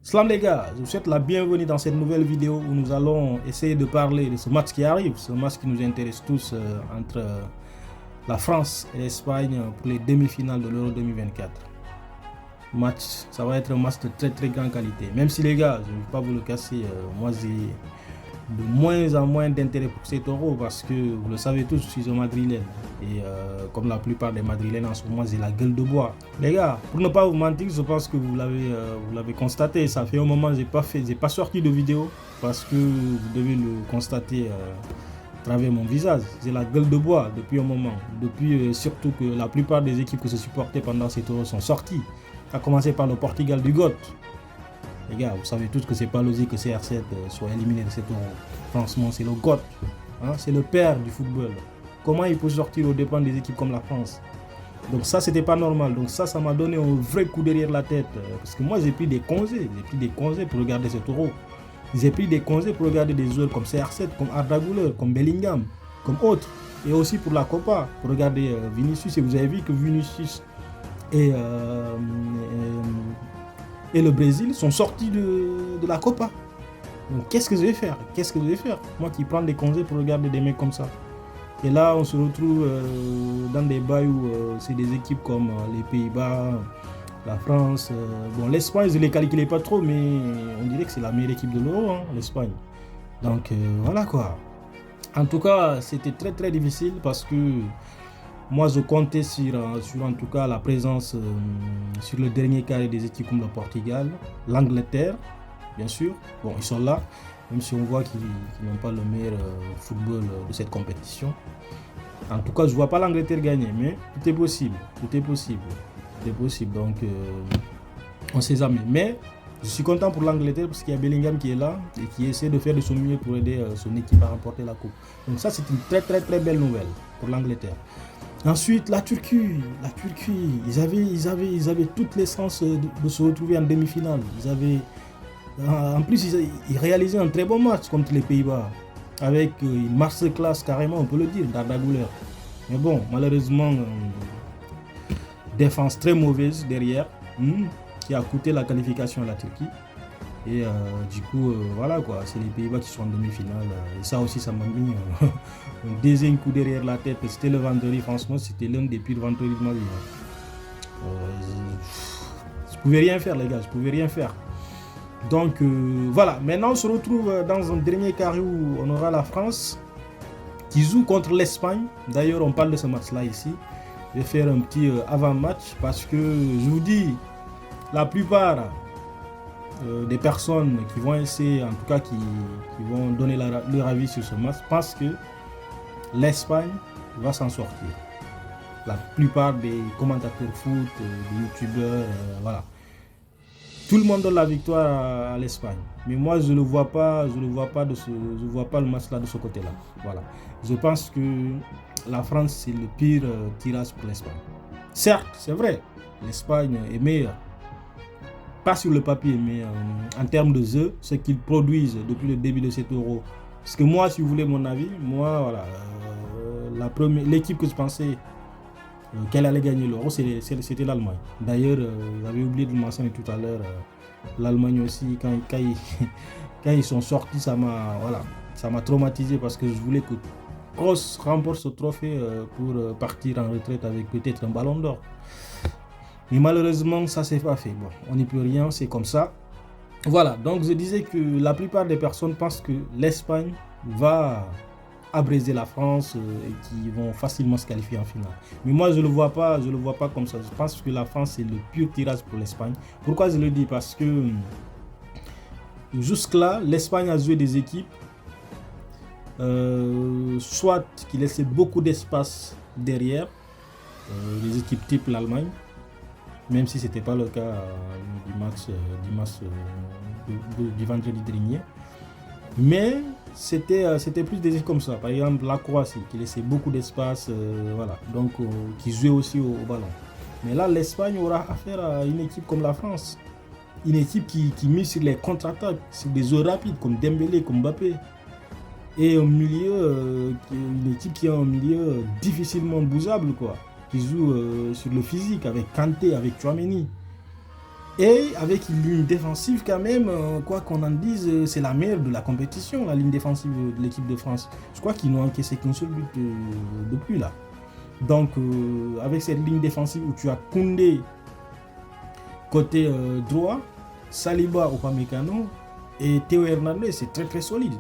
Salam les gars, je vous souhaite la bienvenue dans cette nouvelle vidéo où nous allons essayer de parler de ce match qui arrive, ce match qui nous intéresse tous entre la France et l'Espagne pour les demi-finales de l'Euro 2024. Match, ça va être un match de très grande qualité. Même si les gars, je ne vais pas vous le casser, moi j'ai de moins en moins d'intérêt pour cet Euro parce que vous le savez tous, je suis un Madrilène et comme la plupart des Madrilènes en ce moment, j'ai la gueule de bois. Les gars, pour ne pas vous mentir, je pense que vous l'avez constaté, ça fait un moment que j'ai pas sorti de vidéo parce que vous devez le constater à travers mon visage. J'ai la gueule de bois depuis un moment, depuis surtout que la plupart des équipes que je supportais pendant cet Euro sont sorties, à commencer par le Portugal du GOAT. Les gars, vous savez tous que c'est pas logique que CR7 soit éliminé de cet Euro. Franchement, c'est le GOAT. Hein, c'est le père du football. Comment il peut sortir aux dépens des équipes comme la France? Donc ça, c'était pas normal. Donc ça m'a donné un vrai coup derrière la tête. Parce que moi, j'ai pris des congés. J'ai pris des congés pour regarder cet Euro. J'ai pris des congés pour regarder des joueurs comme CR7, comme Arda Güler, comme Bellingham, comme autres. Et aussi pour la Copa, pour regarder Vinicius. Et vous avez vu que Vinicius et le Brésil sont sortis de la Copa. Donc qu'est-ce que je vais faire? Moi qui prends des congés pour regarder des mecs comme ça. Et là, on se retrouve dans des bails où c'est des équipes comme les Pays-Bas, la France. Bon, l'Espagne, je ne les calculais pas trop, mais on dirait que c'est la meilleure équipe de l'Euro, hein, l'Espagne. Donc voilà quoi. En tout cas, c'était très difficile parce que moi, je comptais sur en tout cas la présence sur le dernier carré des équipes comme le Portugal, l'Angleterre, bien sûr. Bon, ils sont là, même si on voit qu'ils n'ont pas le meilleur football de cette compétition. En tout cas, je ne vois pas l'Angleterre gagner, mais tout est possible. Donc, on ne sait jamais. Mais je suis content pour l'Angleterre parce qu'il y a Bellingham qui est là et qui essaie de faire de son mieux pour aider son équipe à remporter la coupe. Donc ça, c'est une très belle nouvelle pour l'Angleterre. Ensuite, la Turquie, ils avaient toutes les chances de se retrouver en demi-finale. En plus, ils réalisaient un très bon match contre les Pays-Bas, avec une masterclass carrément, on peut le dire, d'Arda Güler. Mais bon, malheureusement, défense très mauvaise derrière, qui a coûté la qualification à la Turquie. Et du coup, voilà quoi, c'est les Pays-Bas qui sont en demi-finale. Et ça aussi, ça m'a mis un deuxième coup derrière la tête. C'était le vendredi, franchement, c'était l'un des pires vendredis de ma vie. Je pouvais rien faire, les gars, je pouvais rien faire. Donc voilà, maintenant on se retrouve dans un dernier carré où on aura la France qui joue contre l'Espagne. D'ailleurs, on parle de ce match-là ici. Je vais faire un petit avant-match parce que je vous dis, la plupart des personnes qui vont essayer, en tout cas qui vont donner leur avis sur ce match, pensent que l'Espagne va s'en sortir. La plupart des commentateurs foot, des youtubeurs, voilà. Tout le monde donne la victoire à l'Espagne. Mais moi, je ne vois pas le match là de ce côté-là. Voilà. Je pense que la France, c'est le pire tirage pour l'Espagne. Certes, c'est vrai, l'Espagne est meilleure. Pas sur le papier, mais en termes de jeu, ce qu'ils produisent depuis le début de cet Euro. Parce que moi, si vous voulez mon avis, moi, voilà, l'équipe que je pensais qu'elle allait gagner l'Euro, c'était l'Allemagne. D'ailleurs, j'avais oublié de le mentionner tout à l'heure, l'Allemagne aussi, quand ils sont sortis, ça m'a traumatisé parce que je voulais que Kroos remporte ce trophée pour partir en retraite avec peut-être un ballon d'or. Mais malheureusement, ça s'est pas fait. Bon, on n'y peut rien, c'est comme ça. Voilà, donc je disais que la plupart des personnes pensent que l'Espagne va abraiser la France et qui vont facilement se qualifier en finale. Mais moi, je le vois pas comme ça. Je pense que la France, c'est le pur tirage pour l'Espagne. Pourquoi je le dis? Parce que jusque-là, l'Espagne a joué des équipes soit qui laissaient beaucoup d'espace derrière, les équipes type l'Allemagne, même si ce n'était pas le cas du vendredi dernier. Mais c'était plus des équipes comme ça. Par exemple, la Croatie, qui laissait beaucoup d'espace, voilà, donc qui jouait aussi au ballon. Mais là, l'Espagne aura affaire à une équipe comme la France. Une équipe qui mise sur les contre-attaques, sur des jeux rapides, comme Dembélé, comme Mbappé. Et au milieu, une équipe qui a un milieu difficilement bougeable, quoi. Qui joue sur le physique, avec Kanté, avec Tchouaméni. Et avec une ligne défensive quand même, quoi qu'on en dise, c'est la meilleure de la compétition, la ligne défensive de l'équipe de France. Je crois qu'ils n'ont encaissé qu'un seul but depuis là. Donc avec cette ligne défensive où tu as Koundé côté droit, Saliba au Upamecano et Théo Hernandez, c'est très très solide.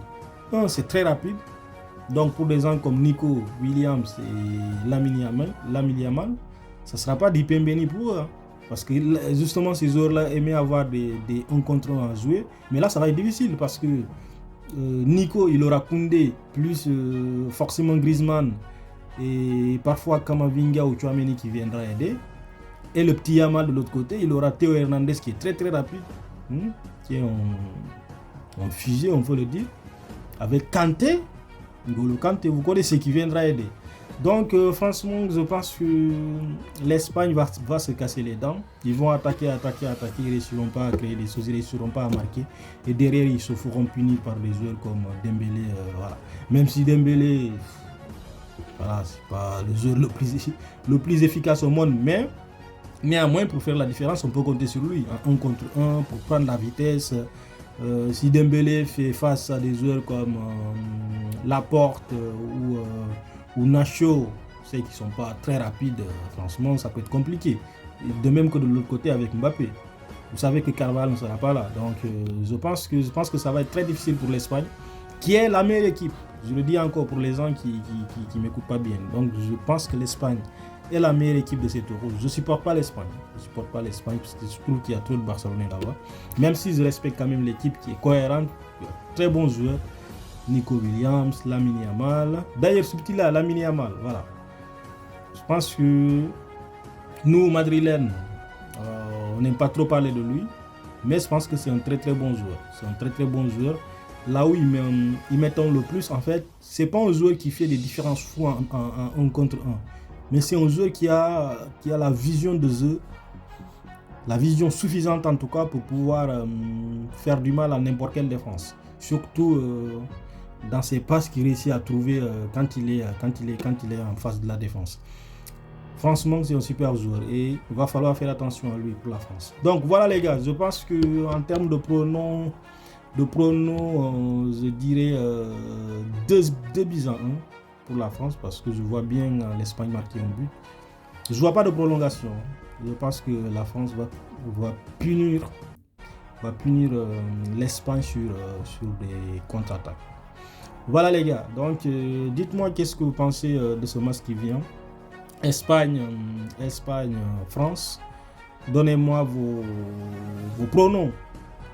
C'est très rapide. Donc pour des gens comme Nico Williams et Lamine Yamal, ça ne sera pas du pain béni pour eux. Hein. Parce que justement ces joueurs-là aimaient avoir des 1 contre 1 à jouer. Mais là ça va être difficile parce que Nico il aura Koundé plus forcément Griezmann et parfois Kamavinga ou Tchouaméni qui viendra aider. Et le petit Yamal de l'autre côté, il aura Théo Hernandez qui est très très rapide, qui est en fusée on peut le dire. Avec Kanté, N'Golo Kanté, vous connaissez qui viendra aider. Donc franchement, je pense que l'Espagne va se casser les dents. Ils vont attaquer, ils ne réussiront pas à créer des choses, ils ne réussiront pas à marquer. Et derrière, ils se feront punir par des joueurs comme Dembélé. Voilà. Même si Dembélé, voilà, c'est pas le joueur le plus efficace au monde, mais néanmoins, pour faire la différence, on peut compter sur lui. En 1 contre 1, pour prendre la vitesse. Si Dembélé fait face à des joueurs comme Laporte ou Nacho, c'est qu'ils ne sont pas très rapides, franchement ça peut être compliqué. De même que de l'autre côté avec Mbappé. Vous savez que Carvalho ne sera pas là. Donc je pense que ça va être très difficile pour l'Espagne, qui est la meilleure équipe. Je le dis encore pour les gens qui ne m'écoutent pas bien. Donc je pense que l'Espagne est la meilleure équipe de cet Euro. Je ne supporte pas l'Espagne. Parce que je trouve qu'il y a trop de Barcelonais là-bas. Même si je respecte quand même l'équipe qui est cohérente, très bons joueurs. Nico Williams, Lamine Yamal. D'ailleurs, ce petit-là, Lamine Yamal, voilà. Je pense que nous, Madrilènes, on n'aime pas trop parler de lui. Mais je pense que c'est un très très bon joueur. Là où ils mettent le plus, en fait, c'est pas un joueur qui fait des différences fous en 1 contre 1. Mais c'est un joueur qui a la vision de jeu, la vision suffisante en tout cas pour pouvoir faire du mal à n'importe quelle défense. Surtout dans ses passes qu'il réussit à trouver quand il est en face de la défense. Franchement, c'est un super joueur et il va falloir faire attention à lui pour la France. Donc voilà les gars, je pense qu'en termes de pronoms, je dirais 2 buts à 1 pour la France parce que je vois bien l'Espagne marquer un but. Je ne vois pas de prolongation. Je pense que la France va punir l'Espagne sur des contre-attaques. Voilà les gars, donc dites-moi qu'est-ce que vous pensez de ce match qui vient. Espagne, France. Donnez-moi vos pronoms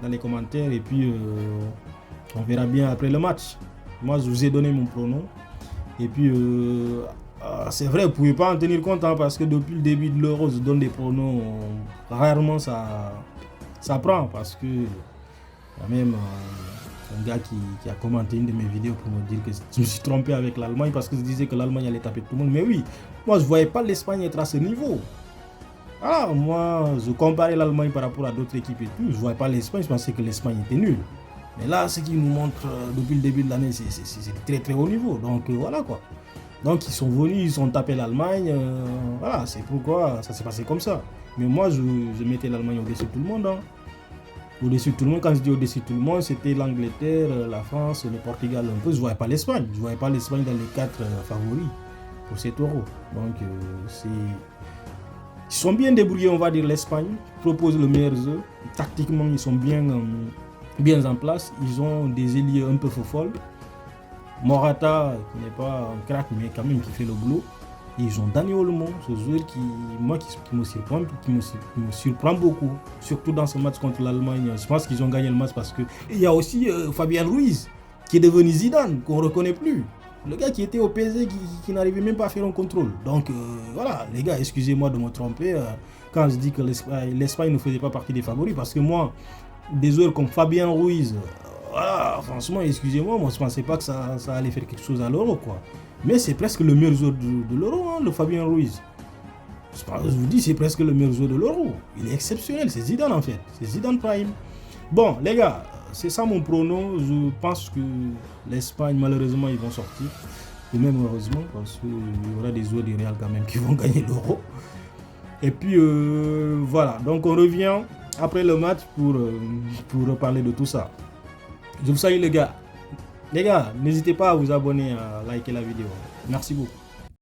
dans les commentaires et puis on verra bien après le match. Moi je vous ai donné mon pronom. Et puis c'est vrai, vous ne pouvez pas en tenir compte parce que depuis le début de l'Euro, je donne des pronoms. Rarement ça prend parce que il y a même un gars qui a commenté une de mes vidéos pour me dire que je me suis trompé avec l'Allemagne parce que je disais que l'Allemagne allait taper tout le monde. Mais oui, moi je ne voyais pas l'Espagne être à ce niveau. Ah, moi je comparais l'Allemagne par rapport à d'autres équipes et tout. Je ne voyais pas l'Espagne, je pensais que l'Espagne était nulle. Mais là, ce qu'ils nous montrent depuis le début de l'année, c'est très très haut niveau. Donc voilà quoi. Donc ils sont venus, ils ont tapé l'Allemagne. Voilà, c'est pourquoi ça s'est passé comme ça. Mais moi, je mettais l'Allemagne au-dessus de tout le monde. Au-dessus de tout le monde, quand je dis au-dessus de tout le monde, c'était l'Angleterre, la France, le Portugal un peu. Je ne voyais pas l'Espagne. Je ne voyais pas l'Espagne dans les 4 favoris pour cet Euro. Donc ils sont bien débrouillés, on va dire. L'Espagne propose le meilleur jeu. Tactiquement, ils sont bien en place. Ils ont des ailiers un peu folles. Morata, qui n'est pas un crack, mais quand même qui fait le boulot. Et ils ont Dani Olmo, ce joueur qui me surprend beaucoup. Surtout dans ce match contre l'Allemagne. Je pense qu'ils ont gagné le match parce que... Il y a aussi Fabien Ruiz, qui est devenu Zidane, qu'on ne reconnaît plus. Le gars qui était au PSG, qui n'arrivait même pas à faire un contrôle. Donc voilà, les gars, excusez-moi de me tromper quand je dis que l'Espagne ne faisait pas partie des favoris. Parce que moi, des joueurs comme Fabien Ruiz, voilà, franchement, excusez-moi, moi je ne pensais pas que ça allait faire quelque chose à l'Euro, quoi. Mais c'est presque le meilleur joueur de l'Euro, le Fabien Ruiz. Je vous dis, c'est presque le meilleur joueur de l'Euro. Il est exceptionnel, c'est Zidane en fait. C'est Zidane Prime. Bon, les gars, c'est ça mon prono. Je pense que l'Espagne, malheureusement, ils vont sortir. Et même heureusement, parce qu'il y aura des joueurs du Real quand même qui vont gagner l'Euro. Et puis, voilà. Donc, on revient après le match pour parler de tout ça. Je vous salue les gars. Les gars, n'hésitez pas à vous abonner, à liker la vidéo. Merci beaucoup.